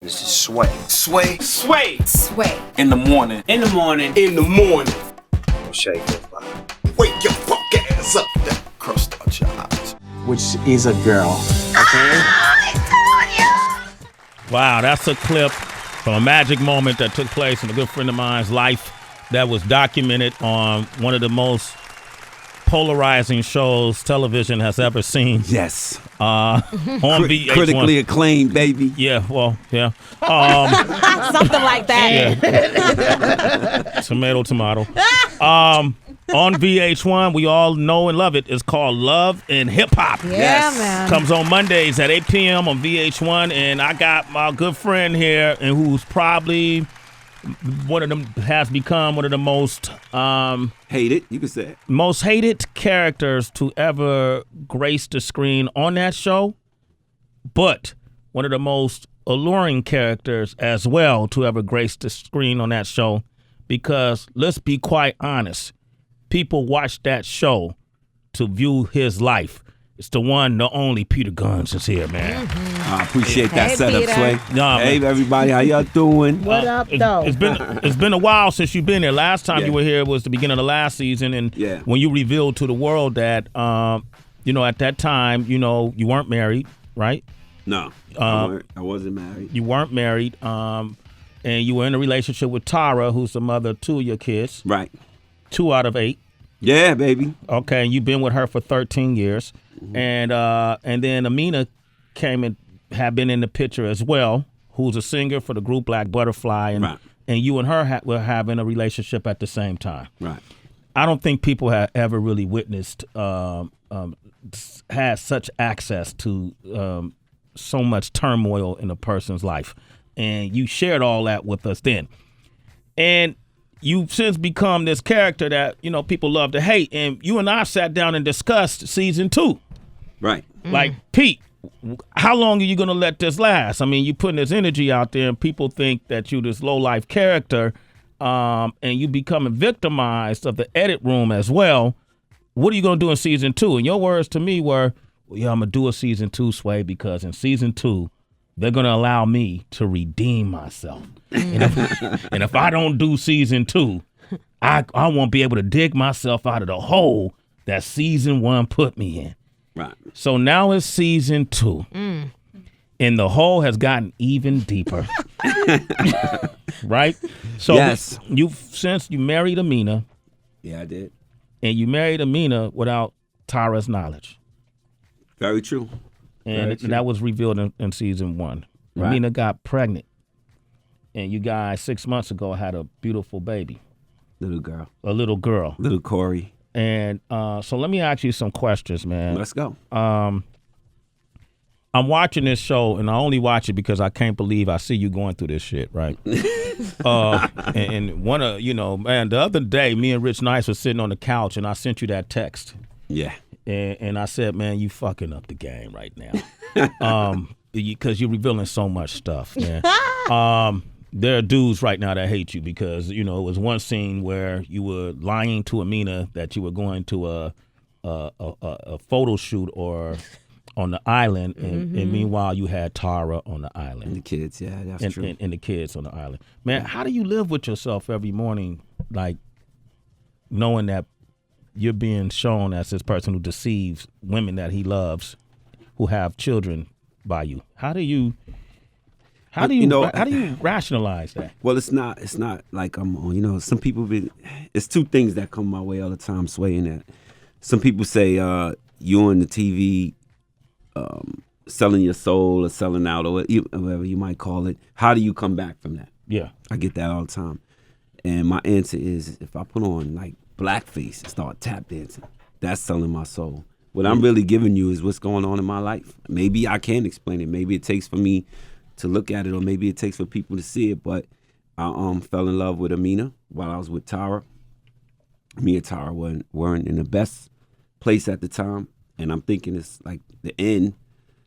This is Sway. Sway. Sway. Sway. In the morning. In the morning. In the morning. Shake it, body. Wake your punk ass up. That crust out your eyes. Which is a girl. Okay? Wow, that's a clip from a magic moment that took place in a good friend of mine's life that was documented on one of the most polarizing shows television has ever seen. Yes. On VH1. Critically acclaimed, baby. Yeah, well, yeah. Something like that. Yeah. Tomato. On VH1, we all know and love it. It's called Love and Hip Hop. Yeah, man. Comes on Mondays at 8 p.m. on VH1, and I got my good friend here, and who's probably has become one of the most hated, you could say, most hated characters to ever grace the screen on that show, but one of the most alluring characters as well to ever grace the screen on that show, because let's be quite honest, people watch that show to view his life. It's the one, the only Peter Gunz is here, man. I appreciate that setup, Peter. Sway. Nah, hey, everybody, how y'all doing? What up, though? It's been a while since you've been here. Last time you were here was the beginning of the last season, and when you revealed to the world that, at that time, you weren't married, right? No, I wasn't married. You weren't married, and you were in a relationship with Tara, who's the mother of 2 of your kids. Right. 2 out of 8. Yeah, baby. Okay, and you've been with her for 13 years. Mm-hmm. And then Amina came and had been in the picture as well, who's a singer for the group Black Butterfly, and you and her were having a relationship at the same time. Right. I don't think people have ever really witnessed had such access to so much turmoil in a person's life, and you shared all that with us then, and you've since become this character that people love to hate, and you and I sat down and discussed season 2. Right. Like, Pete, how long are you going to let this last? I mean, you putting this energy out there, and people think that you're this low-life character, and you becoming victimized of the edit room as well. What are you going to do in season 2? And your words to me were, well, yeah, I'm going to do a season 2, Sway, because in season 2, they're going to allow me to redeem myself. And if I don't do season 2, I won't be able to dig myself out of the hole that season 1 put me in. Right. So now it's season 2. And the hole has gotten even deeper. Right? So yes. Since you married Amina. Yeah, I did. And you married Amina without Tara's knowledge. Very true. And that was revealed in season 1. Right. Amina got pregnant. And you guys 6 months ago had a beautiful baby. Little girl. A little girl. Little Corey. And so let me ask you some questions, man. Let's go. I'm watching this show, and I only watch it because I can't believe I see you going through this shit, right? And one of, man, the other day, me and Rich Nice was sitting on the couch, and I sent you that text. Yeah. And I said, man, you fucking up the game right now. Because you're revealing so much stuff, man. There are dudes right now that hate you because, it was one scene where you were lying to Amina that you were going to a photo shoot or on the island, and meanwhile you had Tara on the island. And the kids, yeah, that's true. And the kids on the island. Man, how do you live with yourself every morning, like, knowing that you're being shown as this person who deceives women that he loves who have children by you? How do you rationalize that? Well, it's not like I'm on, some people it's 2 things that come my way all the time, swaying that. Some people say you on the TV selling your soul or selling out or whatever you might call it. How do you come back from that? Yeah. I get that all the time. And my answer is, if I put on like blackface and start tap dancing, that's selling my soul. What I'm really giving you is what's going on in my life. Maybe I can't explain it. Maybe it takes for me to look at it, or maybe it takes for people to see it. But I fell in love with Amina while I was with Tara. Me and Tara weren't in the best place at the time, and I'm thinking it's like the end.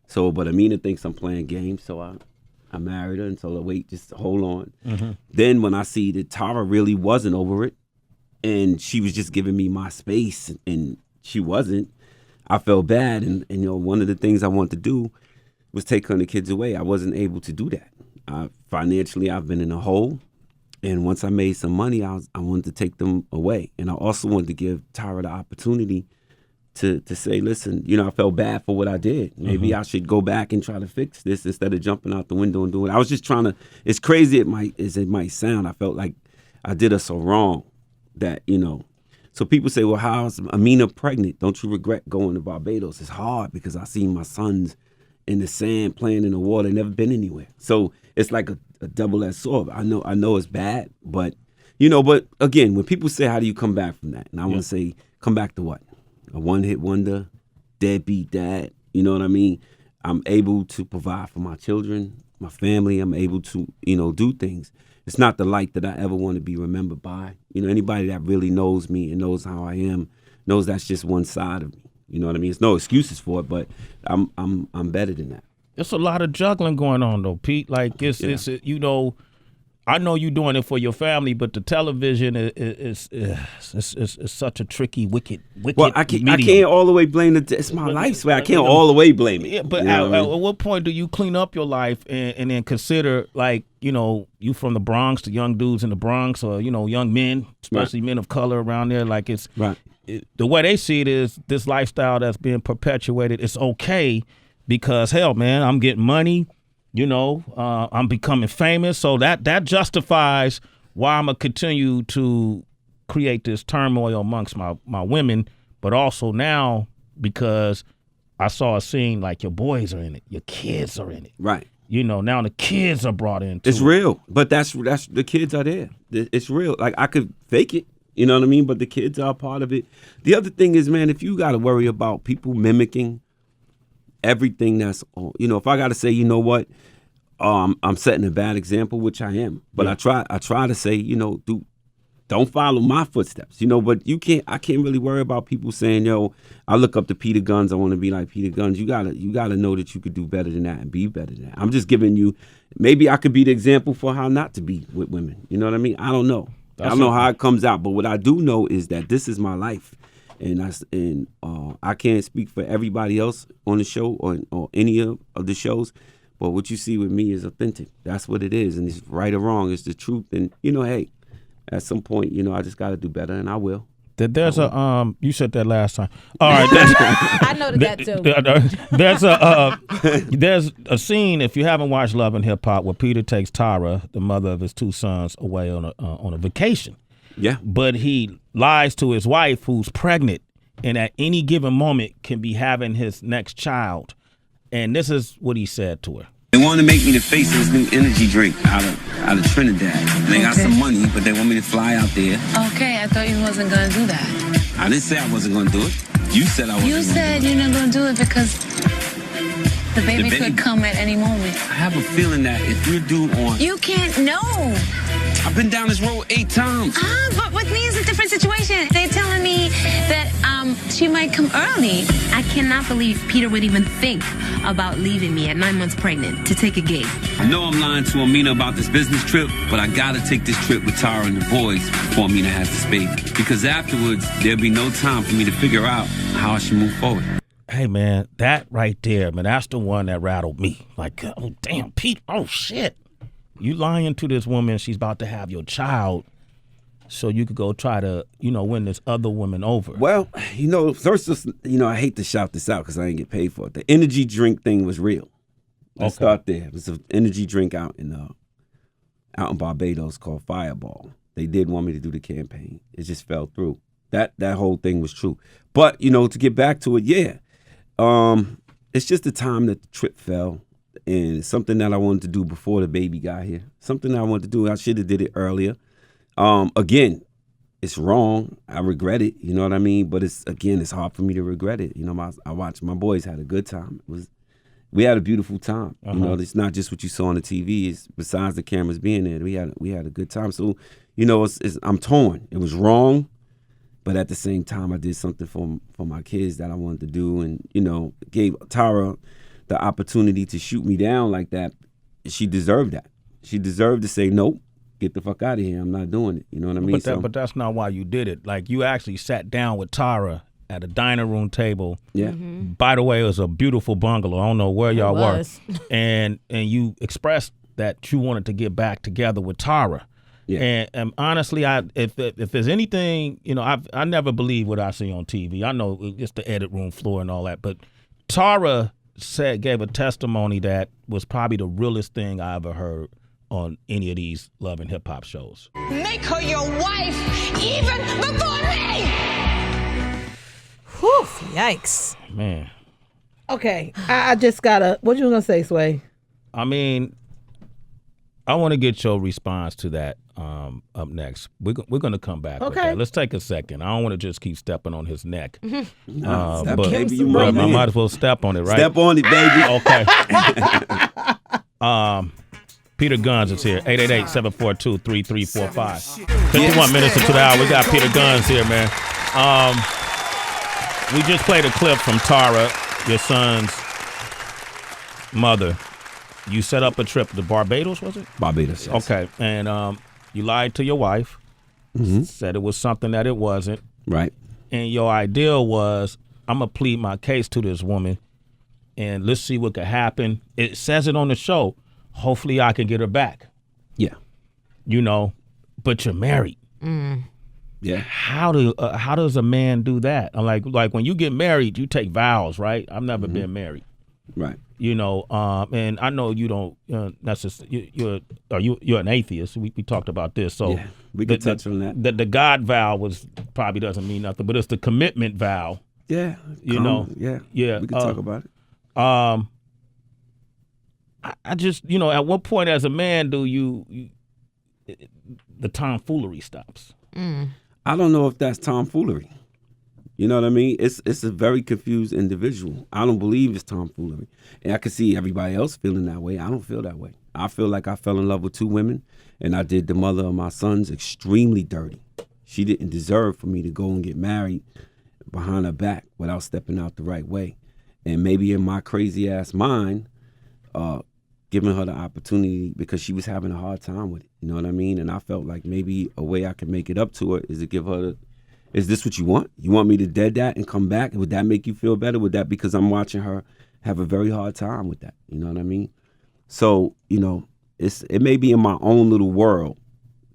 So, but Amina thinks I'm playing games, so I married her and told her, wait, just hold on. Mm-hmm. Then when I see that Tara really wasn't over it, and she was just giving me my space, and she wasn't, I felt bad. And one of the things I wanted to do was take her and the kids away. I wasn't able to do that. Financially, I've been in a hole. And once I made some money, I wanted to take them away. And I also wanted to give Tara the opportunity to say, listen, I felt bad for what I did. Maybe I should go back and try to fix this instead of jumping out the window and doing it. I was just trying to, as crazy as it might sound, I felt like I did her so wrong that, So people say, well, how's Amina pregnant? Don't you regret going to Barbados? It's hard because I seen my sons in the sand playing in the water, never been anywhere. So it's like a double-edged sword. I know it's bad, but but again, when people say, how do you come back from that? And I want to say, come back to what? A one-hit wonder, deadbeat dad. You know what I mean? I'm able to provide for my children, my family. I'm able to, do things. It's not the light that I ever want to be remembered by. Anybody that really knows me and knows how I am knows that's just one side of me. You know what I mean? It's no excuses for it, but I'm better than that. It's a lot of juggling going on though, Pete. Like it's I know you're doing it for your family, but the television is such a tricky, wicked. Well, I can't all the way blame it. It's my life, so I can't all the way blame it. Yeah, but at what point do you clean up your life and then consider, like, you from the Bronx, the young dudes in the Bronx, or young men, especially men of color around there, like it's right. The way they see it is this lifestyle that's being perpetuated. It's okay because hell, man, I'm getting money. I'm becoming famous, so that justifies why I'm gonna continue to create this turmoil amongst my women, but also now because I saw a scene like your boys are in it, your kids are in it, right? Now the kids are brought into it's real, but that's the kids are there. It's real. Like I could fake it, you know what I mean? But the kids are a part of it. The other thing is, man, if you got to worry about people mimicking everything that's on, if I got to say, what, I'm setting a bad example, which I am, but I try to say, don't follow my footsteps, but I can't really worry about people saying, I look up to Peter Gunz, I want to be like Peter Gunz. You gotta know that you could do better than that and be better than that. I'm just giving you, maybe I could be the example for how not to be with women. You know what I mean? I don't know. I don't know how it comes out, but what I do know is that this is my life. And I can't speak for everybody else on the show or any of the shows, but what you see with me is authentic. That's what it is, and it's right or wrong. It's the truth, and hey, at some point, I just got to do better, and I will. There's you said that last time. All right, I know that too. There's a scene, if you haven't watched Love and Hip Hop, where Peter takes Tara, the mother of his two sons, away on a vacation. Yeah. But he lies to his wife, who's pregnant, and at any given moment can be having his next child. And this is what he said to her. They want to make me the face of this new energy drink out of Trinidad. And they got some money, but they want me to fly out there. Okay, I thought you wasn't going to do that. I didn't say I wasn't going to do it. You said I wasn't. You said you're not going to do it because the baby could come at any moment. I have a feeling that if you're due on... You can't know. I've been down this road 8 times. But with me it's a different situation. They're telling me that she might come early. I cannot believe Peter would even think about leaving me at 9 months pregnant to take a gig. I know I'm lying to Amina about this business trip, but I gotta take this trip with Tara and the boys before Amina has this baby. Because afterwards, there'll be no time for me to figure out how I should move forward. Hey, man, that right there, man, that's the one that rattled me. Like, oh, damn, Pete, oh, shit. You lying to this woman, she's about to have your child, so you could go try to, win this other woman over. Well, first, I hate to shout this out because I didn't get paid for it. The energy drink thing was real. Let's start there. It was an energy drink out in Barbados called Fireball. They did want me to do the campaign. It just fell through. That whole thing was true. But, to get back to it, yeah. It's just the time that the trip fell. And it's something that I wanted to do before the baby got here. Something that I wanted to do. I should have did it earlier. Again, it's wrong. I regret it. You know what I mean? But it's hard for me to regret it. I watched my boys had a good time. We had a beautiful time. It's not just what you saw on the TV. It's besides the cameras being there. We had a good time. So, I'm torn. It was wrong, but at the same time, I did something for my kids that I wanted to do, and gave Tara the opportunity to shoot me down like that. She deserved that. She deserved to say, nope, get the fuck out of here. I'm not doing it. You know what I mean? But that's not why you did it. Like, you actually sat down with Tara at a dining room table. Yeah. Mm-hmm. By the way, it was a beautiful bungalow. I don't know where y'all were. And you expressed that you wanted to get back together with Tara. Yeah. And honestly, if there's anything, I never believe what I see on TV. I know it's the edit room floor and all that, but Tara gave a testimony that was probably the realest thing I ever heard on any of these Love and Hip Hop shows. Make her your wife even before me! Whew, yikes. Man. Okay, I just gotta, what you gonna say, Sway? I mean, I want to get your response to that up next. We're going to come back with that. Let's take a second. I don't want to just keep stepping on his neck. Step, but baby, you I right, might as well step on it, right? Step on it, baby. Okay. Peter Gunz is here. 888-742-3345. 51 minutes into the hour. We got Peter Gunz here, man. We just played a clip from Tara, your son's mother. You set up a trip to Barbados, was it? Barbados, yes. Okay, and you lied to your wife, said it was something that it wasn't. Right. And your idea was, I'm going to plead my case to this woman, and let's see what could happen. It says it on the show. Hopefully I can get her back. Yeah. But you're married. Yeah. How does a man do that? Like when you get married, you take vows, right? I've never been married. Right. And I know you don't. That's just you're an atheist. We talked about this, so yeah, we can touch on that. The God vow probably doesn't mean nothing, but it's the commitment vow. Yeah, yeah. We can talk about it. I just at what point as a man do you the tomfoolery stops? I don't know if that's tomfoolery. You know what I mean? It's a very confused individual. I don't believe it's tomfoolery. And I can see everybody else feeling that way. I don't feel that way. I feel like I fell in love with two women, and I did the mother of my sons extremely dirty. She didn't deserve for me to go and get married behind her back without stepping out the right way. And maybe in my crazy ass mind, giving her the opportunity because she was having a hard time with it. You know what I mean? And I felt like maybe a way I could make it up to her is to give her is this what you want? You want me to dead that and come back? Would that make you feel better? Would that, because I'm watching her have a very hard time with that. You know what I mean? So, it may be in my own little world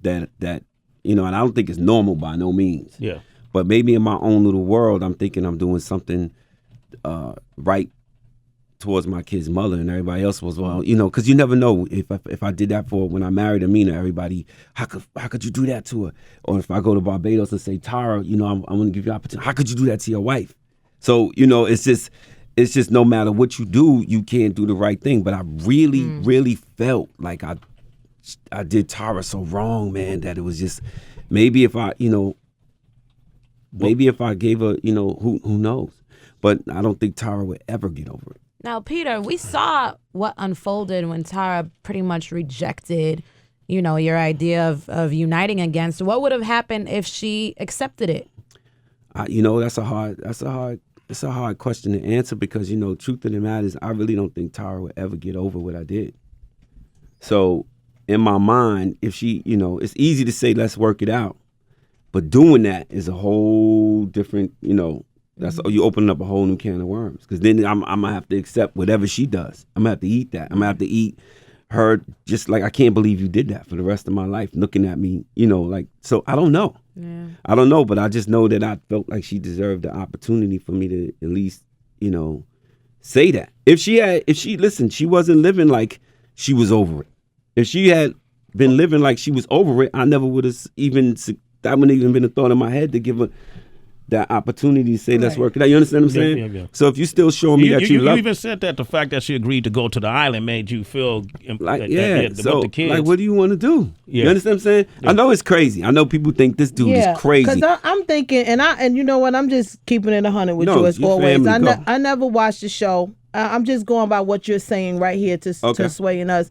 that and I don't think it's normal by no means. Yeah. But maybe in my own little world, I'm thinking I'm doing something right towards my kid's mother, and everybody else was, because you never know if I did that for when I married Amina, everybody, how could you do that to her? Or if I go to Barbados and say, Tara, I'm going to give you opportunity. How could you do that to your wife? So, it's just no matter what you do, you can't do the right thing. But I really, really felt like I did Tara so wrong, man, that it was just maybe if I, maybe if I gave her, who knows? But I don't think Tara would ever get over it. Now, Peter, we saw what unfolded when Tara pretty much rejected, your idea of uniting again. So what would have happened if she accepted it? That's a hard question to answer because, truth of the matter is I really don't think Tara would ever get over what I did. So in my mind, if she, it's easy to say, let's work it out. But doing that is a whole different, that's you open up a whole new can of worms. Because then I'm gonna have to accept whatever she does. I'm gonna have to eat that. I'm gonna have to eat her just like I can't believe you did that for the rest of my life, looking at me, so I don't know. Yeah. I don't know, but I just know that I felt like she deserved the opportunity for me to at least, say that. She wasn't living like she was over it. If she had been living like she was over it, I never would have that wouldn't even been a thought in my head to give her that opportunity to say, let's work it out. You understand what I'm saying? Yeah. So if you still showing me that you love... You even said that the fact that she agreed to go to the island made you feel... so with the kids. Like, what do you want to do? Yeah. You understand what I'm saying? Yeah. I know it's crazy. I know people think this dude is crazy. Because I'm thinking, and you know what? I'm just keeping it 100 with you as always. I never watched the show. I'm just going by what you're saying right here to Sway and us.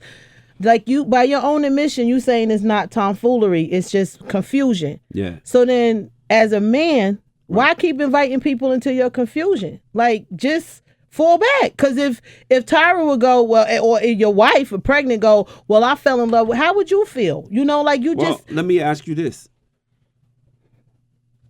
Like by your own admission, you saying it's not tomfoolery. It's just confusion. Yeah. So then, as a man... Why keep inviting people into your confusion? Like, just fall back. Because if Tyra would go, or if your wife, or pregnant, go, well, I fell in love with, how would you feel? Let me ask you this.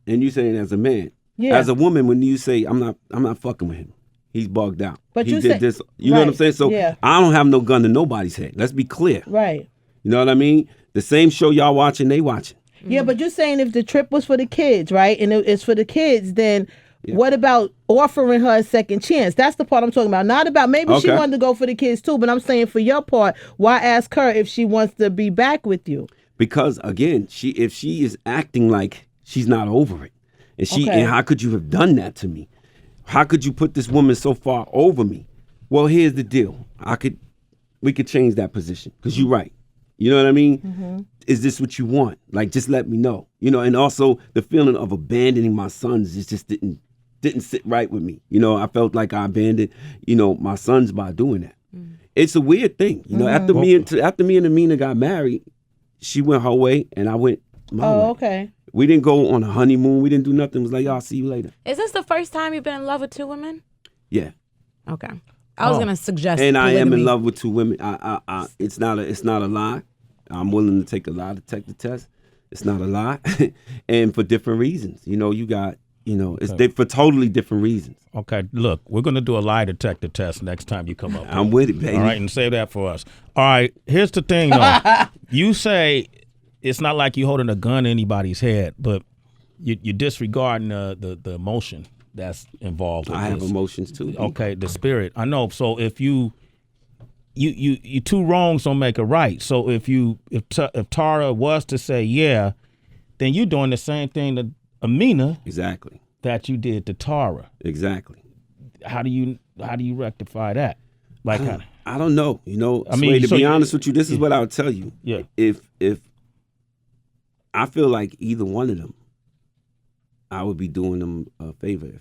And you saying as a man. Yeah. As a woman, when you say, I'm not fucking with him. He's bugged out. But he you did said, this. You know what I'm saying? So I don't have no gun to nobody's head. Let's be clear. Right. You know what I mean? The same show y'all watching, they watching. Yeah, but you're saying if the trip was for the kids, right? And it's for the kids, then what about offering her a second chance? That's the part I'm talking about. Not about maybe she wanted to go for the kids too, but I'm saying for your part, why ask her if she wants to be back with you? Because again, if she is acting like she's not over it, and how could you have done that to me? How could you put this woman so far over me? Well, here's the deal. We could change that position because you're right. You know what I mean? Mm-hmm. Is this what you want? Like, just let me know. You know, and also the feeling of abandoning my sons just didn't sit right with me. You know, I felt like I abandoned, my sons by doing that. Mm-hmm. It's a weird thing. You know, after me and Amina got married, she went her way and I went my way. Okay. We didn't go on a honeymoon. We didn't do nothing. It was like, y'all, see you later. Is this the first time you've been in love with two women? Yeah. Okay. I was gonna suggest. And polygamy. I am in love with two women. It's not a lie. I'm willing to take a lie detector test. It's not a lie, and for different reasons. You got. It's for totally different reasons. Okay, look, we're gonna do a lie detector test next time you come up. I'm with it, baby. All right, and save that for us. All right, here's the thing, though. You say it's not like you're holding a gun to anybody's head, but you're disregarding the emotion that's involved with I have this. emotions too. Okay, the spirit. I know. So if you two wrongs don't make a right. So if Tara was to say yeah, then you're doing the same thing to Amina. Exactly. That you did to Tara. Exactly. How do you rectify that? Like I don't know. I mean, to be honest with you, this is what I would tell you. Yeah. If I feel like either one of them, I would be doing them a favor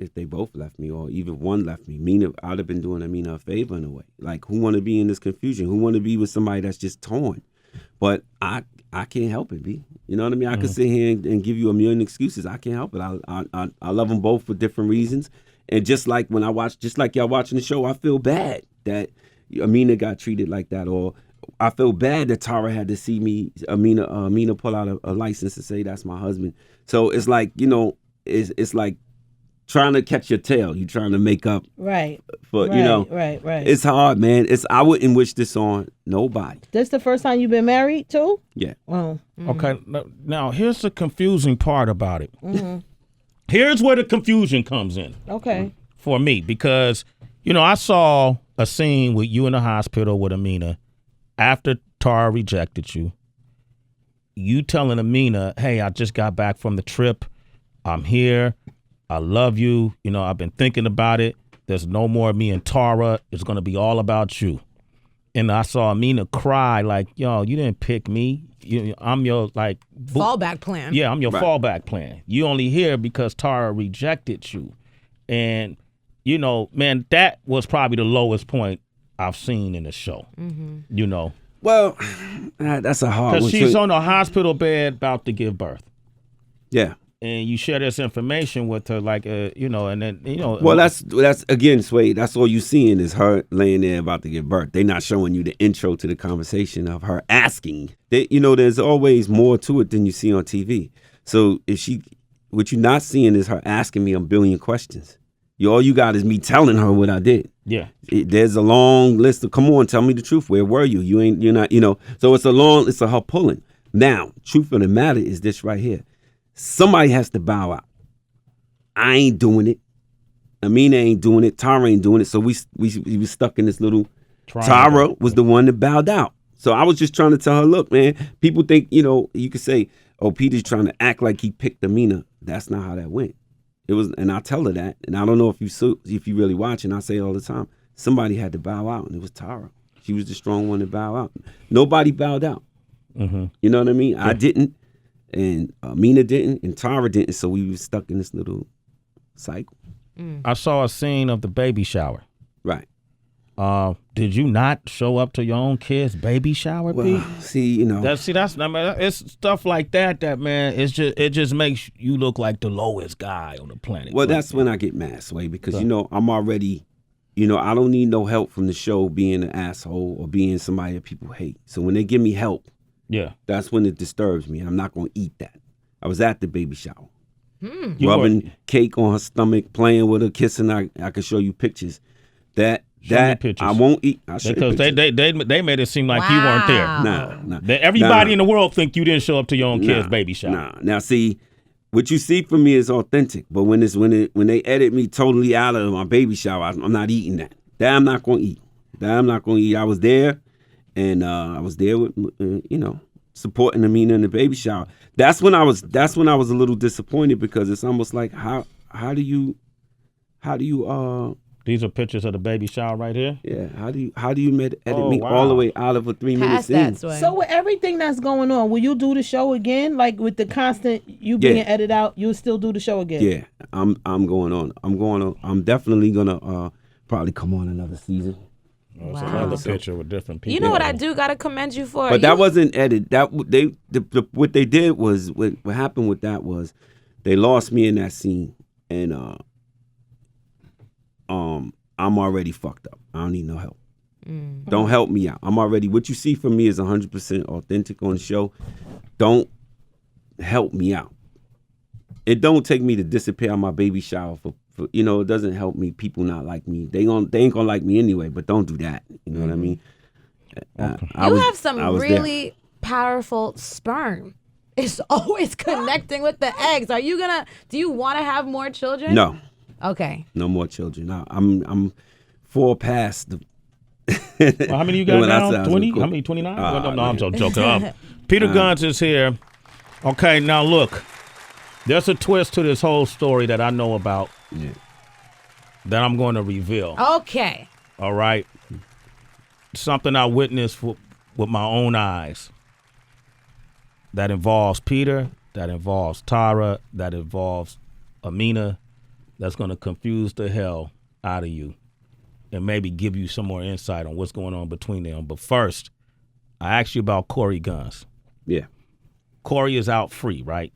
if they both left me, or even one left me. I'd have been doing Amina a favor in a way. Like, who want to be in this confusion? Who want to be with somebody that's just torn? But I can't help it, B. You know what I mean? I could sit here and give you a million excuses. I can't help it. I love them both for different reasons. And just like y'all watching the show, I feel bad that Amina got treated like that, or I feel bad that Tara had to see me, Amina pull out a license and say that's my husband. So it's like, it's like trying to catch your tail. You're trying to make up. Right. But right. It's hard, man. I wouldn't wish this on nobody. This the first time you've been married too? Yeah. Oh. Okay. Now here's the confusing part about it. Mm-hmm. Here's where the confusion comes in. Okay. For me, because I saw a scene with you in the hospital with Amina after Tara rejected you. You telling Amina, "Hey, I just got back from the trip. I'm here. I love you. I've been thinking about it. There's no more of me and Tara. It's going to be all about you." And I saw Amina cry like, "Yo, you didn't pick me. I'm your fallback plan." Yeah, I'm your fallback plan. You only here because Tara rejected you. And, man, that was probably the lowest point I've seen in the show. Mm-hmm. Well, that's a hard one. Because she's on a hospital bed about to give birth. Yeah. And you share this information with her, and then. Well, that's again, Sway. That's all you seeing is her laying there about to give birth. They're not showing you the intro to the conversation of her asking. There's always more to it than you see on TV. So what you're not seeing is her asking me a billion questions. All you got is me telling her what I did. Yeah. There's a long list of, come on, tell me the truth. Where were you? You're not. So it's her pulling. Now, truth of the matter is this right here. Somebody has to bow out. I ain't doing it. Amina ain't doing it. Tara ain't doing it. So we was stuck in this little. Tara was the one that bowed out. So I was just trying to tell her, look, man. People think you could say, oh, Peter's trying to act like he picked Amina. That's not how that went. It was, and I tell her that, and I don't know if you really watch, and I say it all the time. Somebody had to bow out, and it was Tara. She was the strong one to bow out. Nobody bowed out. Mm-hmm. You know what I mean? Yeah. I didn't. And Amina didn't, and Tara didn't, so we were stuck in this little cycle. I saw a scene of the baby shower. Right. Did you not show up to your own kid's baby shower, Pete? See, it's stuff like that, man, it just makes you look like the lowest guy on the planet. Well, that's when I get mad, Sway, because, I'm already, I don't need no help from the show being an asshole or being somebody that people hate. So when they give me help, yeah, that's when it disturbs me, and I'm not going to eat that. I was at the baby shower. rubbing cake on her stomach, playing with her, kissing her. I can show you pictures. Pictures. I won't eat. Because they made it seem like you weren't there. Nah. Everybody in the world think you didn't show up to your own kid's baby shower. Nah. Now see, what you see from me is authentic. But when they edit me totally out of my baby shower, I'm not eating that. That I'm not gonna eat. I was there, and I was there with supporting Amina in the baby shower. That's when I was a little disappointed because it's almost like how do you These are pictures of the baby shower right here. Yeah. How do you edit me all the way out of a 3-minute scene? So with everything that's going on, will you do the show again? Like with the constant you being edited out, you'll still do the show again? Yeah. I'm going on. I'm definitely gonna probably come on another season. It's another picture with different people. You know what I do gotta commend you for? But that wasn't edited. What they did was what happened with that was they lost me in that scene, and I'm already fucked up. I don't need no help. Don't help me out. I'm already, what you see from me is 100% authentic on the show. Don't help me out. It don't take me to disappear on my baby shower for it doesn't help me. People not like me. They ain't gonna like me anyway, but don't do that. You know what I mean? You have some really powerful sperm. It's always connecting with the eggs. Do you want to have more children? No. Okay. No more children. I'm 4 past the. Well, how many you got now? 20? How many? 29? No, I'm joking. Peter Gunz is here. Okay, now look. There's a twist to this whole story that I know about that I'm going to reveal. Okay. All right. Something I witnessed with my own eyes that involves Peter, that involves Tara, that involves Amina, that's going to confuse the hell out of you and maybe give you some more insight on what's going on between them. But first, I asked you about Torey Gunz. Yeah. Corey is out free, right?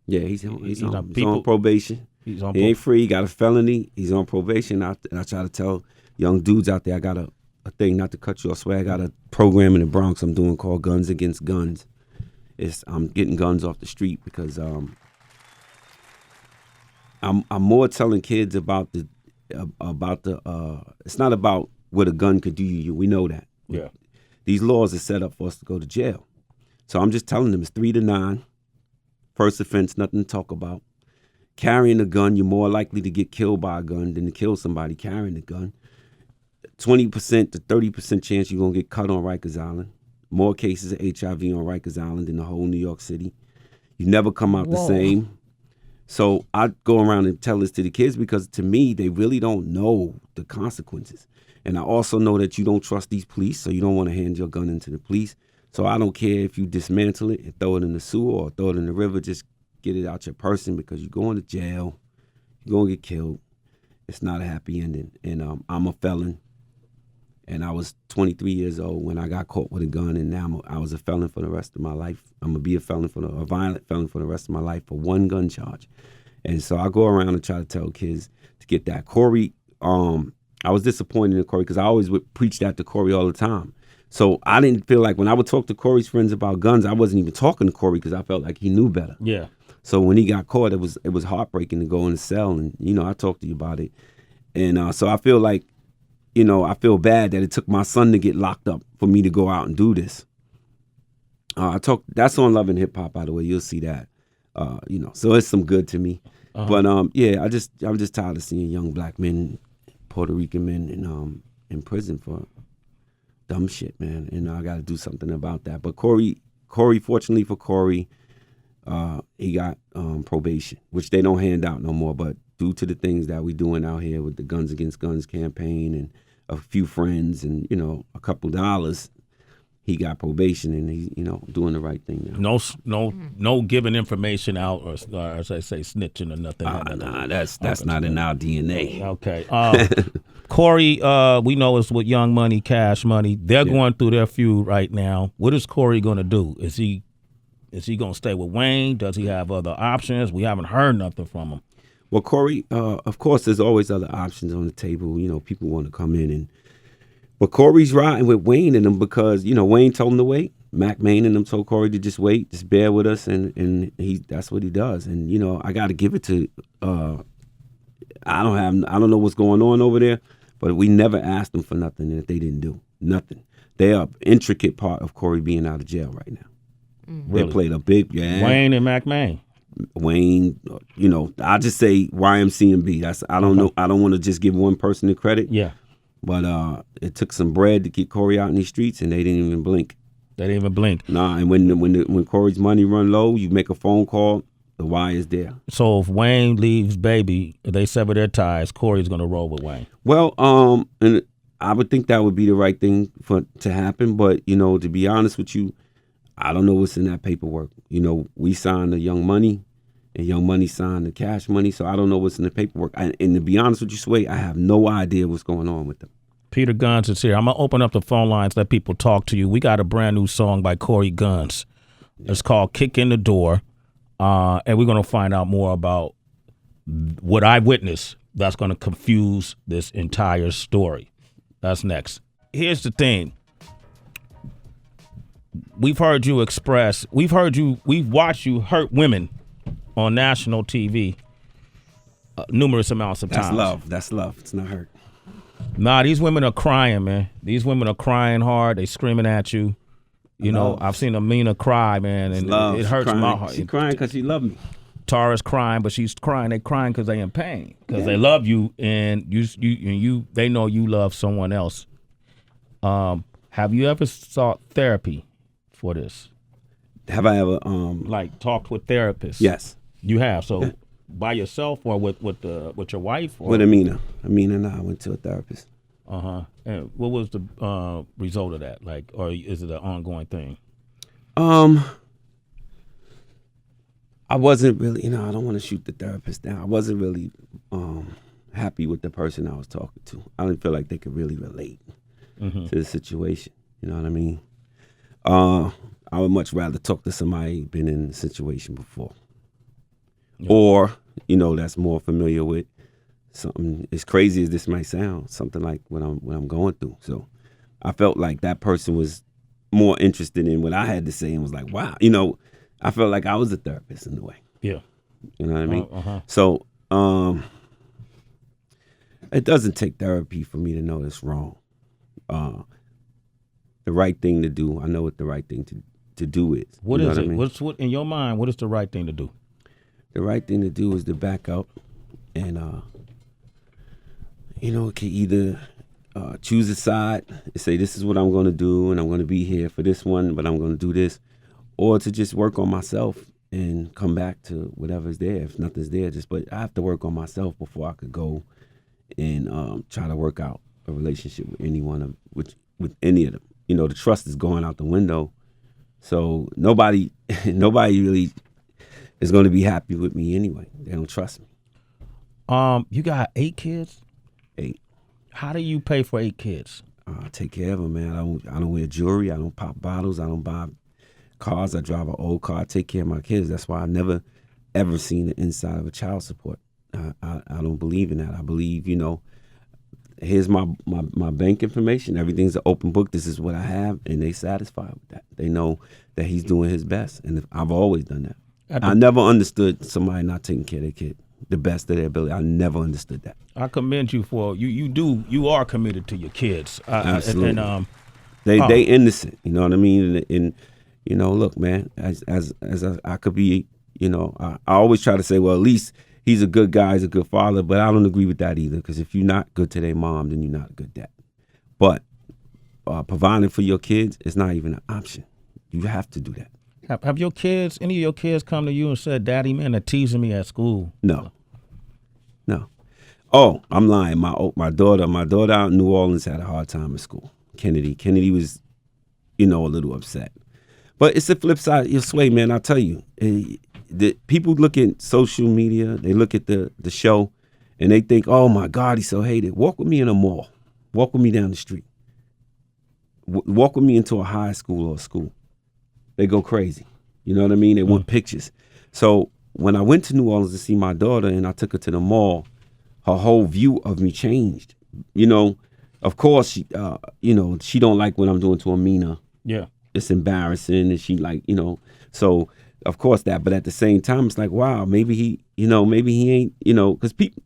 Yeah, he's on probation. He ain't free. He got a felony. He's on probation. I try to tell young dudes out there, I got a thing, not to cut you off, Sway. I got a program in the Bronx I'm doing called Guns Against Guns. I'm getting guns off the street because I'm more telling kids about the it's not about what a gun could do to you. We know that. Yeah. These laws are set up for us to go to jail. So I'm just telling them it's 3 to 9. First offense, nothing to talk about. Carrying a gun, you're more likely to get killed by a gun than to kill somebody carrying a gun. 20% to 30% chance you're going to get cut on Rikers Island. More cases of HIV on Rikers Island than the whole New York City. You never come out the same. So I go around and tell this to the kids because to me, they really don't know the consequences. And I also know that you don't trust these police, so you don't want to hand your gun into the police. So I don't care if you dismantle it and throw it in the sewer or throw it in the river, just get it out your person because you're going to jail. You're going to get killed. It's not a happy ending. And I'm a felon. And I was 23 years old when I got caught with a gun, and now I was a felon for the rest of my life. I'm going to be a violent felon for the rest of my life for one gun charge. And so I go around and try to tell kids to get that. Corey, I was disappointed in Corey because I always would preach that to Corey all the time. So I didn't feel like when I would talk to Corey's friends about guns, I wasn't even talking to Corey because I felt like he knew better. Yeah. So when he got caught, it was heartbreaking to go in the cell, and I talked to you about it, and so I feel like, I feel bad that it took my son to get locked up for me to go out and do this. That's on Love and Hip Hop, by the way. You'll see that. So it's some good to me. But I'm just tired of seeing young black men, Puerto Rican men, in prison for dumb shit, man. And I got to do something about that. But Corey, fortunately for Corey, he got probation, which they don't hand out no more. But due to the things that we doing out here with the Guns Against Guns campaign and a few friends and a couple dollars, he got probation, and he's doing the right thing now. No giving information out or as I say, snitching or nothing. Nah, that's not in our DNA. Okay. Corey, we know it's with Young Money, Cash Money. They're going through their feud right now. What is Corey going to do? Is he going to stay with Wayne? Does he have other options? We haven't heard nothing from him. Well, Corey, of course, there's always other options on the table. People want to come in, but Corey's riding with Wayne in him because Wayne told him to wait. Mac Main and them told Corey to just wait, just bear with us, and that's what he does. And you know, I got to give it to. I don't know what's going on over there, but we never asked them for nothing that they didn't do. Nothing. They are an intricate part of Corey being out of jail right now. Really? They played a big Wayne and Mac Main. Wayne, you know, I just say YMCMB. That's I don't know. I don't want to just give one person the credit. Yeah. But it took some bread to get Corey out in these streets, and they didn't even blink. They didn't even blink. Nah, and when Corey's money run low, you make a phone call. The why is there. So if Wayne leaves Baby, if they sever their ties, Corey's gonna roll with Wayne. Well, and I would think that would be the right thing to happen. But you know, to be honest with you, I don't know what's in that paperwork. You know, we signed the Young Money, and Young Money signed the Cash Money. So I don't know what's in the paperwork. And to be honest with you, Sway, I have no idea what's going on with them. Peter Gunz is here. I'm gonna open up the phone lines, let people talk to you. We got a brand new song by Torey Gunz. It's called "Kick in the Door." And we're going to find out more about what I witnessed that's going to confuse this entire story. That's next. Here's the thing. We've watched you hurt women on national TV numerous amounts of times. That's love. It's not hurt. Nah, these women are crying, man. These women are crying hard. They screaming at you. You know, I've seen Amina cry, man, and it hurts my heart. She's crying because she loves me. Tara's crying, but she's crying. They crying because they in pain, because they love you, and they know you love someone else. Have you ever sought therapy for this? Have I ever like talked with therapists? Yes, you have. So by yourself or with your wife? Or? With Amina. Amina and I went to a therapist. And what was the result of that? Like, or is it an ongoing thing? I wasn't really, I don't want to shoot the therapist down. I wasn't really happy with the person I was talking to. I didn't feel like they could really relate to the situation. You know what I mean? I would much rather talk to somebody who's been in the situation before, or that's more familiar with something as crazy as this might sound, something like what I'm going through. So I felt like that person was more interested in what I had to say and was like, wow, I felt like I was a therapist in a way. Yeah. You know what I mean? So it doesn't take therapy for me to know it's wrong. The right thing to do, I know what the right thing to do is. What is it? I mean? What in your mind, what is the right thing to do? The right thing to do is to back up and can either choose a side and say, this is what I'm going to do, and I'm going to be here for this one, but I'm going to do this, or to just work on myself and come back to whatever's there. If nothing's there, but I have to work on myself before I could go and try to work out a relationship with anyone, with any of them. The trust is going out the window, so nobody really is going to be happy with me anyway. They don't trust me. You got 8 kids? 8. How do you pay for 8 kids? I take care of them, man. I don't wear jewelry. I don't pop bottles. I don't buy cars. I drive an old car. I take care of my kids. That's why I've never, ever seen the inside of a child support. I don't believe in that. I believe, here's my bank information. Everything's an open book. This is what I have, and they satisfied with that. They know that he's doing his best, and I've always done that. I never understood somebody not taking care of their kid the best of their ability. I never understood that. I commend you for you are committed to your kids. Absolutely. And they innocent. You know what I mean? And look, man, as I could be, I always try to say, well, at least he's a good guy, he's a good father, but I don't agree with that either, because if you're not good to their mom, then you're not a good dad. But providing for your kids is not even an option. You have to do that. Have any of your kids come to you and said, Daddy, man, they're teasing me at school? No. Oh, I'm lying. My daughter out in New Orleans had a hard time at school. Kennedy was, a little upset. But it's the flip side. Sway, man, I'll tell you. The people look at social media, they look at the show, and they think, oh, my God, he's so hated. Walk with me in a mall. Walk with me down the street. Walk with me into a high school or a school. They go crazy. You know what I mean? They want pictures. So when I went to New Orleans to see my daughter and I took her to the mall, her whole view of me changed. Of course, she don't like what I'm doing to Amina. Yeah. it's embarrassing, and she like, you know, so of course that. But at the same time, it's like, wow, maybe he ain't, you know, because people,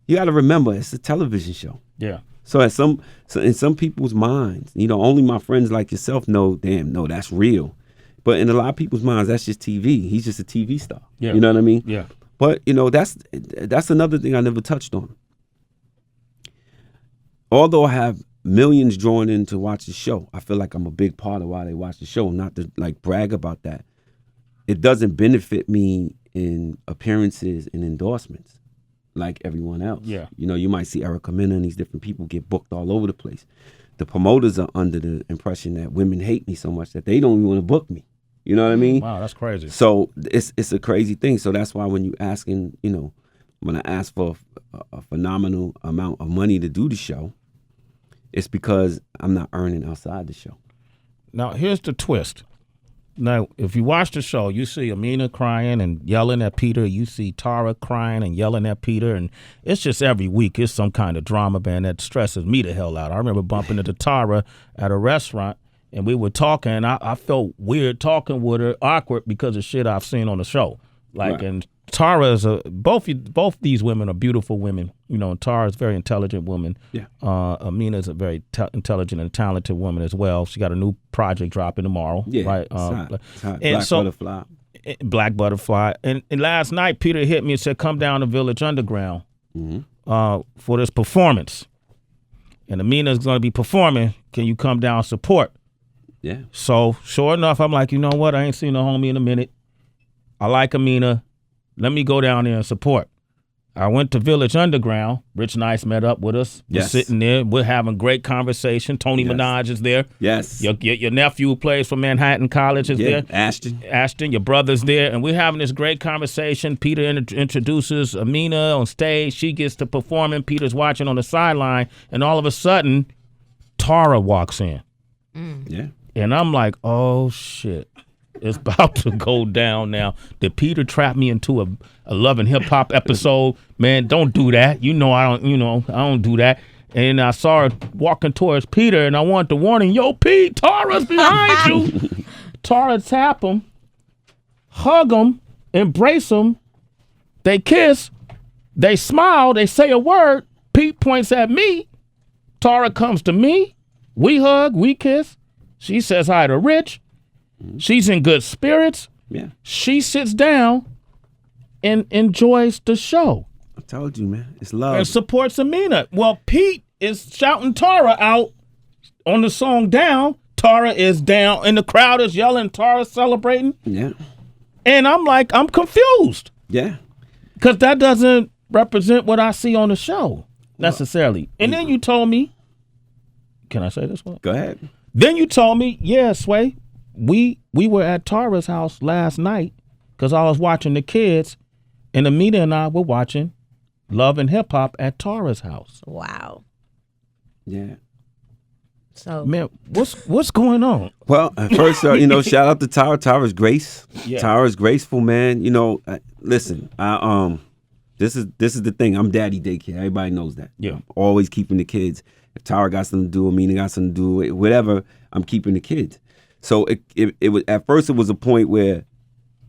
you got to remember, it's a television show. Yeah. So in some people's minds, you know, only my friends like yourself know, damn, no, that's real. But in a lot of people's minds, that's just TV. He's just a TV star. Yeah. You know what I mean? Yeah. But, you know, that's another thing I never touched on. Although I have millions drawn in to watch the show, I feel like I'm a big part of why they watch the show, not to like brag about that. It doesn't benefit me in appearances and endorsements like everyone else. Yeah. You know, you might see Erica Mena and these different people get booked all over the place. The promoters are under the impression that women hate me so much that they don't even want to book me. You know what I mean? Wow, that's crazy. So it's a crazy thing. So that's why when you asking, you know, when I ask for a phenomenal amount of money to do the show, it's because I'm not earning outside the show. Now, here's the twist. Now, if you watch the show, you see Amina crying and yelling at Peter. You see Tara crying and yelling at Peter. And it's just every week it's some kind of drama, man, that stresses me the hell out. I remember bumping into Tara at a restaurant, and we were talking, and I felt weird talking with her, awkward because of shit I've seen on the show. Like, right. And Tara is both these women are beautiful women. You know, and Tara is a very intelligent woman. Yeah. Amina is a very intelligent and talented woman as well. She got a new project dropping tomorrow. Yeah. Right. It's hot. Butterfly. Black Butterfly. And last night, Peter hit me and said, "Come down to Village Underground for this performance. And Amina's going to be performing. Can you come down and support?" Yeah. So sure enough, I'm like, you know what? I ain't seen a homie in a minute. I like Amina. Let me go down there and support. I went to Village Underground. Rich Nice met up with us. We're sitting there. We're having great conversation. Tony Minaj is there. Yes. Your nephew who plays for Manhattan College is there. Ashton, your brother's there. And we're having this great conversation. Peter introduces Amina on stage. She gets to perform, and Peter's watching on the sideline. And all of a sudden, Tara walks in. Yeah. And I'm like, oh, shit. It's about to go down now. Did Peter trap me into a Love and Hip Hop episode? Man, don't do that. I don't do that. And I saw her walking towards Peter, and I wanted to warn him, yo, Pete, Tara's behind you. Tara tap him, hug him, embrace him. They kiss. They smile. They say a word. Pete points at me. Tara comes to me. We hug. We kiss. She says hi to Rich. She's in good spirits. Yeah. She sits down and enjoys the show. I told you, man. It's love. And supports Amina. Well, Pete is shouting Tara out on the song Down. Tara is down, and the crowd is yelling, Tara celebrating. Yeah. And I'm like, I'm confused. Yeah. Because that doesn't represent what I see on the show necessarily. And then you told me, can I say this one? Go ahead. Then you told me, yeah, Sway, we were at Tara's house last night because I was watching the kids, and Amina and I were watching Love and Hip Hop at Tara's house. Wow. Yeah. So, man, what's going on? Well, first, shout out to Tara. Tara's grace. Yeah. Tara's graceful, man. Listen, this is the thing. I'm daddy daycare. Everybody knows that. Yeah. I'm always keeping the kids. If Tara got something to do, Amina got something to do, whatever, I'm keeping the kids. So it was at first it was a point where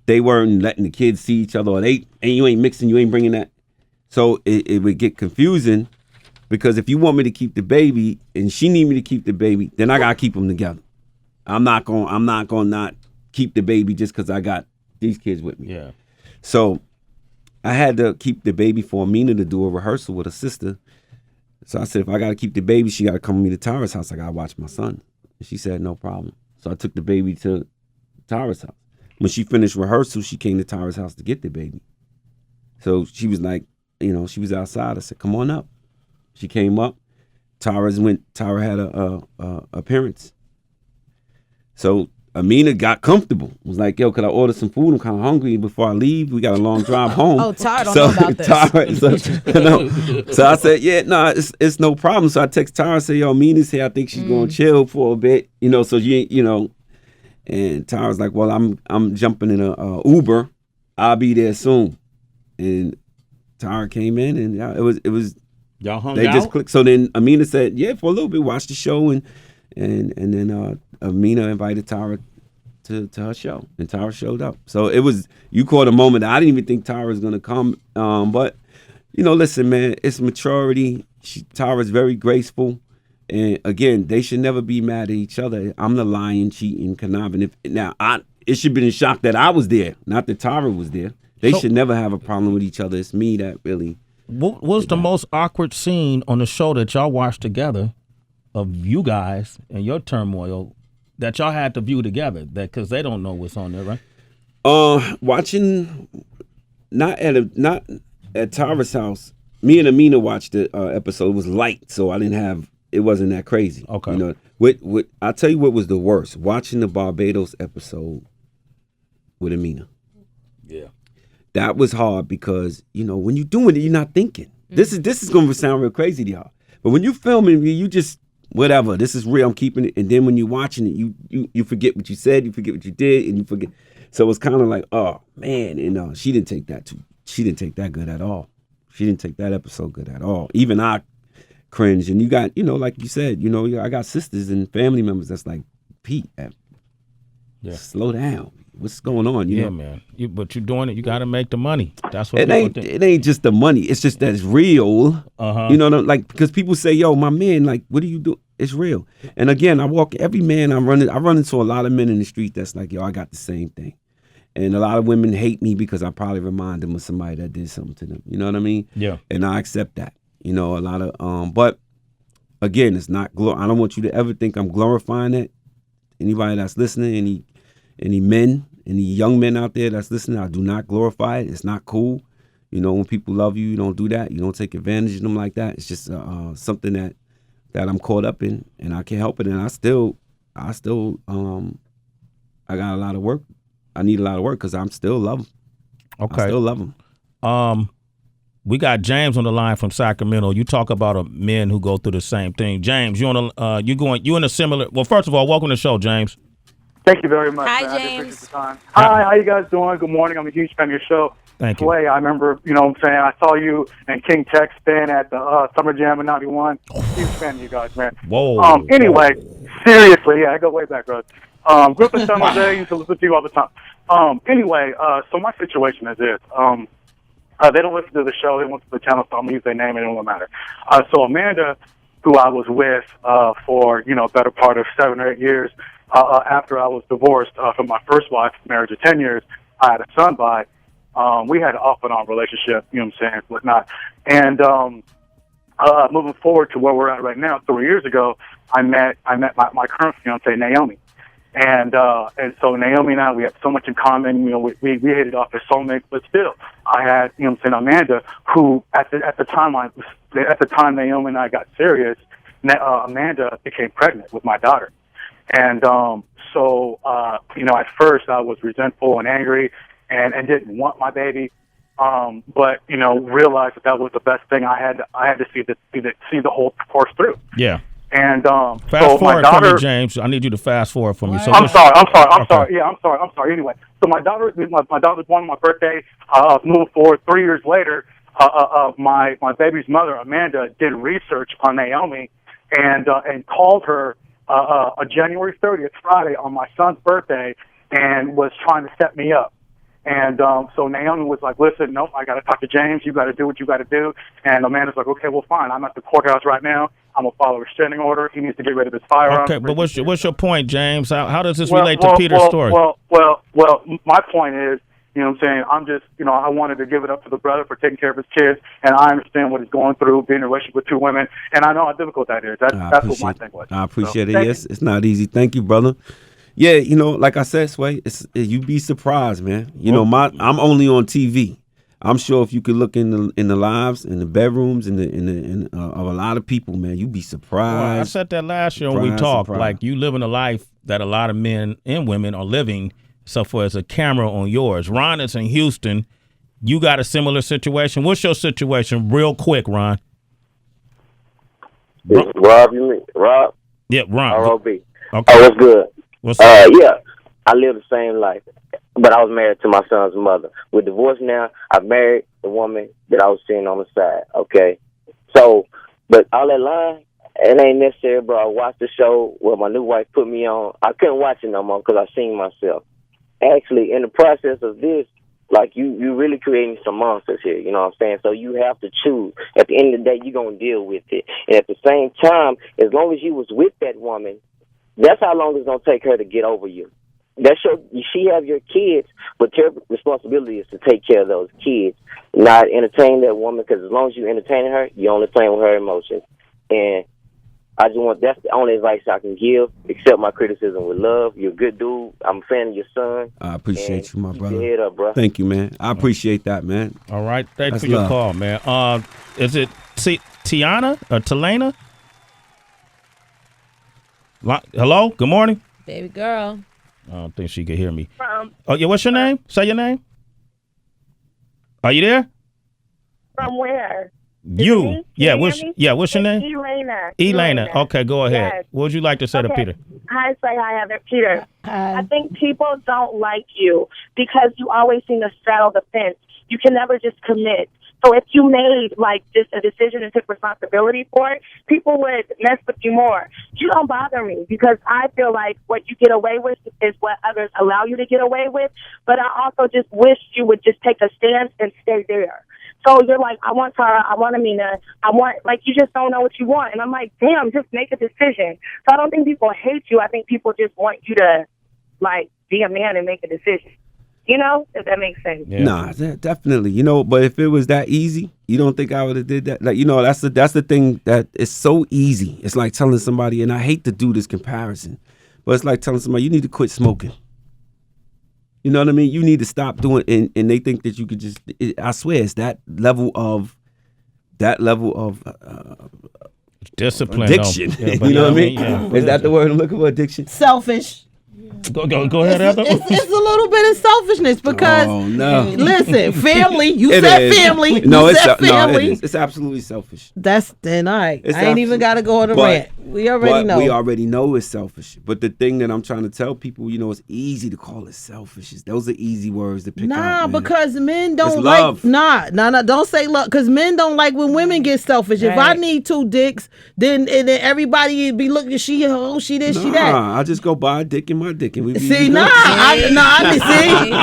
they weren't letting the kids see each other, and you ain't mixing, you ain't bringing that. So it would get confusing because if you want me to keep the baby and she need me to keep the baby, then I gotta keep them together. I'm not gonna not keep the baby just because I got these kids with me. Yeah. So I had to keep the baby for Amina to do a rehearsal with her sister. So I said, if I gotta keep the baby, she gotta come with me to Tara's house. I gotta watch my son. And she said, no problem. So I took the baby to Tara's house. When she finished rehearsal, she came to Tara's house to get the baby. So she was like, she was outside. I said, come on up. She came up. Tara had a appearance. So Amina got comfortable. Was like, yo, could I order some food? I'm kind of hungry before I leave. We got a long drive home. Oh, Tara don't know about this. So I said, yeah, no, it's no problem. So I text Tara and say, yo, Amina's here. I think she's going to chill for a bit. So and Tara's like, well, I'm jumping in a Uber. I'll be there soon. And Tara came in, and it was y'all hung they out? Just clicked. So then Amina said, yeah, for a little bit, watch the show, and then Amina invited Tara to her show, and Tara showed up. So it was, you caught a moment that I didn't even think Tara was gonna come. But listen, man, it's maturity. Tara's very graceful, and again, they should never be mad at each other. I'm the lying, cheating, conniving. It should be in shock that I was there, not that Tara was there. They should never have a problem with each other. It's me that really. What was the most awkward scene on the show that y'all watched together, of you guys and your turmoil, that y'all had to view together? That because they don't know what's on there, right? Watching, not at Tara's house. Me and Amina watched the episode. It was light, so it wasn't that crazy. Okay. What I'll tell you what was the worst. Watching the Barbados episode with Amina. Yeah. That was hard because, when you're doing it, you're not thinking. This is gonna sound real crazy to y'all. But when you're filming, you just whatever. This is real, I'm keeping it. And then when you're watching it, you forget what you said, you forget what you did, and you forget. So it's kind of like, oh man, and she didn't take that good at all. She didn't take that episode good at all. Even I cringe. And you got, like you said, I got sisters and family members that's like, Pete, slow down. What's going on? You know? Man. But you're doing it. You got to make the money. That's what it ain't just the money. It's just that it's real. Because people say, yo, my man, like, what do you do? It's real. And again, I run into a lot of men in the street that's like, yo, I got the same thing. And a lot of women hate me because I probably remind them of somebody that did something to them. You know what I mean? Yeah. And I accept that. A lot of but again, it's not I don't want you to ever think I'm glorifying it. Anybody that's listening, any young men out there that's listening, I do not glorify it. It's not cool. When people love you, you don't do that. You don't take advantage of them like that. It's just something that I'm caught up in, and I can't help it. And I still I got a lot of work. I need a lot of work because I'm still love them. Okay. I still love them. We got James on the line from Sacramento. You talk about men who go through the same thing. James, you in a similar. Well, first of all, welcome to the show, James. Thank you very much. Hi, man. James. Hi, how you guys doing? Good morning. I'm a huge fan of your show. Thank you. Sway, I remember, I saw you and King Tech spin at the Summer Jam in '91. Huge fan of you guys, man. Whoa. Anyway, seriously, I go way back, bro. Group of Summer Jam, used to listen to you all the time. So my situation is this. They don't listen to the show. They listen to the channel, so I'm going to use their name. It don't matter. So Amanda, who I was with for, better part of 7 or 8 years, after I was divorced from my first wife, marriage of 10 years, I had a son by. We had an off and on relationship, whatnot. And moving forward to where we're at right now, 3 years ago, I met my current fiance, Naomi. And so Naomi and I, we have so much in common. We hit it off as soulmates, but still, I had, Amanda, who at the time Naomi and I got serious, Amanda became pregnant with my daughter. And at first I was resentful and angry and didn't want my baby. But realized that was the best thing. I had to see the whole course through. Yeah. And fast so forward my daughter, for me, James. I need you to fast forward for me. So I'm sorry. Yeah, I'm sorry. Anyway, so my daughter was born on my birthday. Moving forward, 3 years later, my baby's mother, Amanda, did research on Naomi and called her a January 30th, Friday, on my son's birthday, and was trying to set me up. And so Naomi was like, listen, nope, I got to talk to James. You got to do what you got to do. And Amanda's like, okay, well, fine. I'm at the courthouse right now. I'm going to follow a restraining order. He needs to get rid of his firearm. Okay, but what's your point, James? How does this relate to Peter's story? Well, my point is, I'm just, I wanted to give it up to the brother for taking care of his kids. And I understand what he's going through, being in a relationship with two women. And I know how difficult that is. That's what my thing was. I appreciate it. Yes, it's not easy. Thank you, brother. Yeah, like I said, Sway, you'd be surprised, man. I'm only on TV. I'm sure if you could look in the lives, in the bedrooms, of a lot of people, man, you'd be surprised. Well, I said that last year when we talked. Like, you living a life that a lot of men and women are living, so far as a camera on yours. Ron is in Houston. You got a similar situation. What's your situation, real quick, Ron? Rob, you mean Rob? Yeah, Ron. R-O-B. Okay. Oh, what's good? What's up? Yeah, I live the same life, but I was married to my son's mother. We're divorced now. I married the woman that I was seeing on the side. Okay, so, but all that lying, It ain't necessary, bro. I watched the show where my new wife put me on. I couldn't watch it no more because I seen myself. Actually, in the process of this, like you really creating some monsters here. You know what I'm saying? So you have to choose. At the end of the day, you're gonna deal with it. And at the same time, as long as you was with that woman, that's how long it's gonna take her to get over you. She have your kids, but her responsibility is to take care of those kids, not entertain that woman. Because as long as you entertaining her, you're only playing with her emotions. And that's the only advice I can give. Accept my criticism with love. You're a good dude. I'm a fan of your son. I appreciate you, my brother. Keep your head up, bro. Thank you, man. I appreciate that, man. All right. Thanks That's for your love. call, man. Is it Tiana or Talena? Hello? Good morning. Baby girl. I don't think she could hear me. Oh, yeah. What's your name? Say your name. Are you there? From where? You. Yeah. What's your name? Elena. Okay, go ahead. Yes. What would you like to say to Okay. Peter? Hi, say hi, Heather. Peter. Hi. I think people don't like you because you always seem to straddle the fence. You can never just commit. So if you made like just a decision and took responsibility for it, people would mess with you more. You don't bother me because I feel like what you get away with is what others allow you to get away with. But I also just wish you would just take a stance and stay there. So you're like, I want Tara, I want Amina, you just don't know what you want. And I'm like, damn, just make a decision. So I don't think people hate you. I think people just want you to, like, be a man and make a decision. You know, if that makes sense. Yeah. Nah, definitely. You know, but if it was that easy, you don't think I would have did that? Like, you know, that's the thing that is so easy. It's like telling somebody, and I hate to do this comparison, but it's like telling somebody, you need to quit smoking. You know what I mean? You need to stop doing it, and they think that you could just, I swear, it's that level of discipline. Addiction. Yeah, you know what I mean? Yeah. Is that the word I'm looking for, addiction? Selfish. Go ahead, Heather. It's a little bit of selfishness because, listen, family. You It said is. family. No, you it's said family. No, it is. It's absolutely selfish. That's then all right. It's I ain't even got to go on a rant. We already know. We already know it's selfish. But the thing that I'm trying to tell people, you know, it's easy to call it selfish. Those are easy words to pick out. Man. Because men don't It's like. love. Nah. Don't say love. Because men don't like when women get selfish. If I need 2 dicks, then everybody be looking. She this, she that. I just go buy a dick and my dick, and we See, see,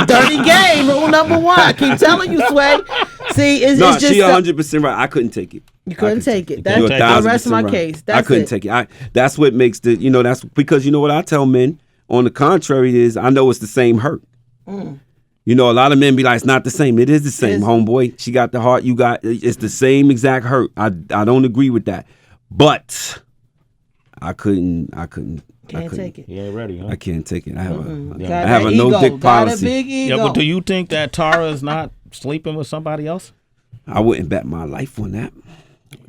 dirty game. Rule number 1. I keep telling you, Sway. See, it's just she 100% right. I couldn't take it. You couldn't take it. That's the rest of my case. I couldn't take it. That's what makes that's because you know what I tell men. On the contrary, is I know it's the same hurt. You know, a lot of men be like, it's not the same. It is the same, homeboy. She got the heart. You got. It's the same exact hurt. I don't agree with that, but I couldn't take it. You ain't ready, huh? I can't take it. I have a no dick got policy. A big ego. Yeah, but do you think that Tara is not sleeping with somebody else? I wouldn't bet my life on that.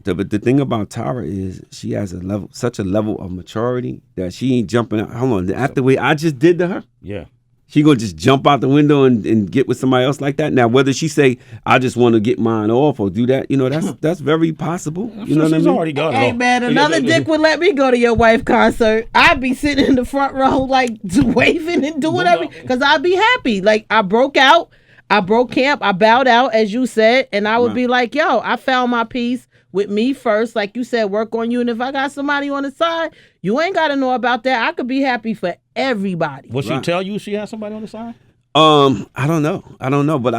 But the thing about Tara is she has such a level of maturity that she ain't jumping out. Hold on, after the way I just did to her, yeah, she gonna just jump out the window and get with somebody else like that. Now, whether she say I just want to get mine off or do that, you know, that's very possible. You know what I mean? Already got it Hey off. man, another dick would let me go to your wife's concert. I'd be sitting in the front row like waving and doing everything because I'd be happy. Like I broke out, I broke camp, I bowed out as you said, and I would be like, yo, I found my peace with me first. Like you said, work on you, and if I got somebody on the side, you ain't got to know about that. I could be happy for everybody. Will she tell you she has somebody on the side? I don't know, but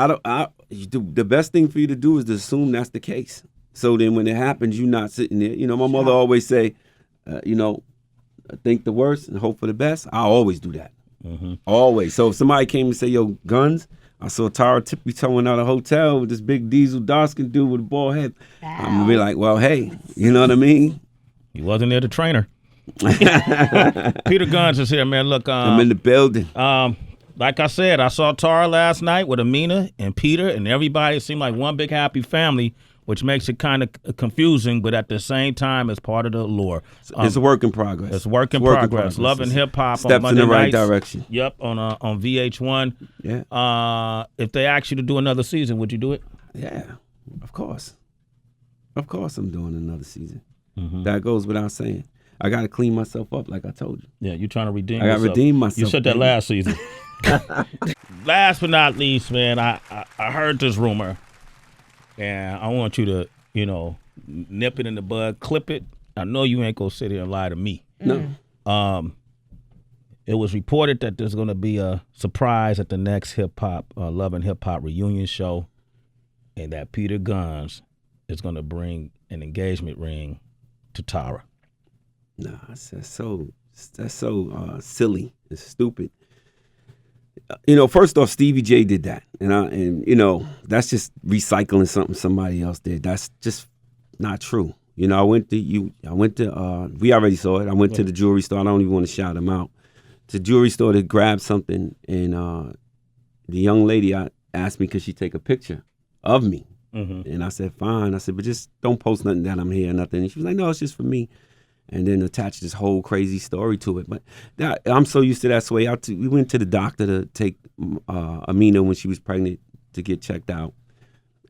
the best thing for you to do is to assume that's the case. So then when it happens, you're not sitting there. You know, my mother always say, think the worst and hope for the best. I always do that. Always. So if somebody came and say, yo, Gunz, I saw Tara tippy-toeing out of a hotel with this big diesel dark-skinned dude with a bald head. I'm going to be like, well, hey, you know what I mean? He wasn't there to train her. Peter Gunz is here, man. Look, I'm in the building. Like I said, I saw Tara last night with Amina and Peter and everybody. It seemed like one big happy family, which makes it kind of confusing, but at the same time, it's part of the allure. It's a work in progress. It's work in progress. Love and hip hop on Monday Steps in the right nights. direction. Yep, on VH1. Yeah. If they asked you to do another season, would you do it? Yeah, of course. Of course I'm doing another season. That goes without saying. I got to clean myself up, like I told you. Yeah, you're trying to redeem yourself. I got to redeem myself. You said that last season. Last but not least, man, I heard this rumor, and I want you to, nip it in the bud, clip it, I know you ain't gonna sit here and lie to me. No. It was reported that there's going to be a surprise at the next hip-hop, Love and Hip Hop reunion show, and that Peter Gunz is going to bring an engagement ring to Tara. Nah, that's so silly and stupid. First off, Stevie J did that, and that's just recycling something somebody else did. That's just not true. I went to we already saw it. I went to the jewelry store. I don't even want to shout them out. To the jewelry store to grab something, and the young lady asked me could she take a picture of me, and I said fine. I said, but just don't post nothing that I'm here or nothing. And she was like, no, it's just for me, and then attached this whole crazy story to it. But I'm so used to that. Sway. We went to the doctor to take Amina when she was pregnant to get checked out,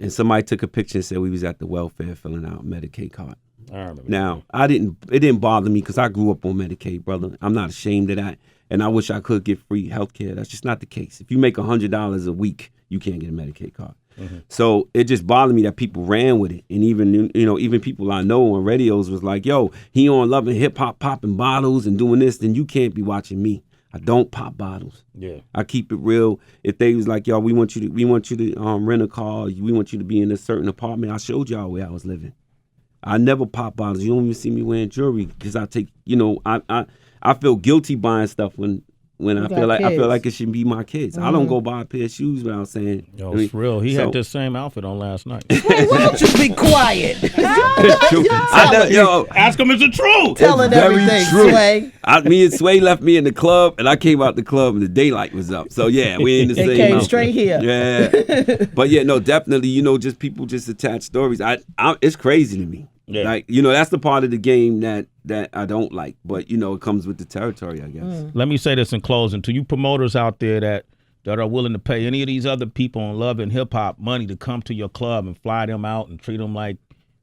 and somebody took a picture and said we was at the welfare filling out a Medicaid card. I remember. Now it didn't bother me because I grew up on Medicaid, brother. I'm not ashamed of that. And I wish I could get free health care. That's just not the case. If you make $100 a week, you can't get a Medicaid card. So it just bothered me that people ran with it. And even people I know on radios was like, yo, he on Love and Hip Hop popping bottles and doing this, then you can't be watching me. I don't pop bottles. Yeah. I keep it real. If they was like, yo, we want you to rent a car, we want you to be in a certain apartment, I showed y'all where I was living. I never pop bottles. You don't even see me wearing jewelry because I take, I feel guilty buying stuff when I feel like it should be my kids. I don't go buy a pair of shoes without saying. Yo, it's real. He had this same outfit on last night. Why don't you be quiet? It's true. Ask him, is it true? Telling everything, true. Sway. Me and Sway left me in the club, and I came out the club, and the daylight was up. So yeah, we in the same. It came outfit. straight here. Yeah, but yeah, no, definitely. Just people just attach stories. It's crazy to me. Yeah. Like, that's the part of the game that I don't like. But, it comes with the territory, I guess. Let me say this in closing. To you promoters out there that are willing to pay any of these other people on Love and Hip Hop money to come to your club and fly them out and treat them like,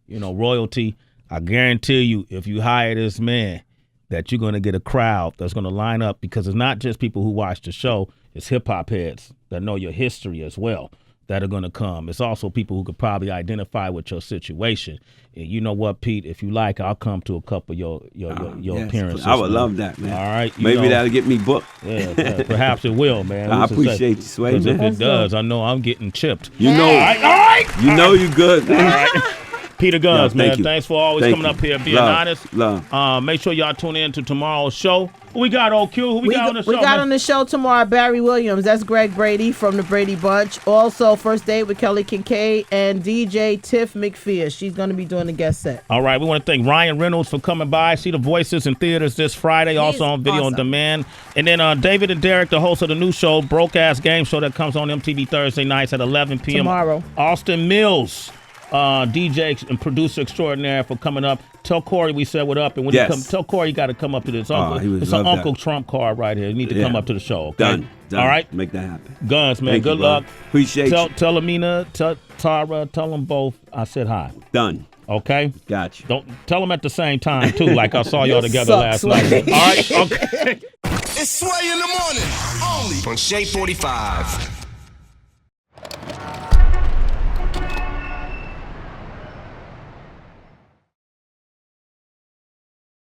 royalty, I guarantee you if you hire this man that you're going to get a crowd that's going to line up because it's not just people who watch the show. It's hip-hop heads that know your history as well that are going to come. It's also people who could probably identify with your situation. And you know what, Pete? If you like, I'll come to a couple of your appearances. I would love that, man. All right. Maybe that'll get me booked. Yeah, perhaps it will, man. I appreciate you, Sway. Because if it does, I know I'm getting chipped. You know. All right. You know you good, man. All right. Peter Gunz, man. Thanks for always coming up here, being honest. Love. Make sure y'all tune in to tomorrow's show. Who we got, OQ? Who we got on the show? We got on the show tomorrow Barry Williams. That's Greg Brady from the Brady Bunch. Also, First Date with Kelly Kincaid and DJ Tiff McPherson. She's going to be doing the guest set. All right. We want to thank Ryan Reynolds for coming by. See the Voices in theaters this Friday, also on video on demand. And then David and Derek, the host of the new show, Broke Ass Game Show that comes on MTV Thursday nights at 11 p.m. Tomorrow. Austin Mills. DJ and producer extraordinaire for coming up. Tell Corey we said what up, and when you come, tell Corey you got to come up to this. It's an Uncle Trump card right here. You need to come up to the show. Okay? Done. All right, make that happen. Gunz, man. Thank good you, luck. Appreciate you. Tell Amina, tell Tara, tell them both I said hi. Done. Okay. Got you. Don't tell them at the same time too, like I saw y'all together last night. All right. Okay. It's Sway in the morning, only on Shade 45.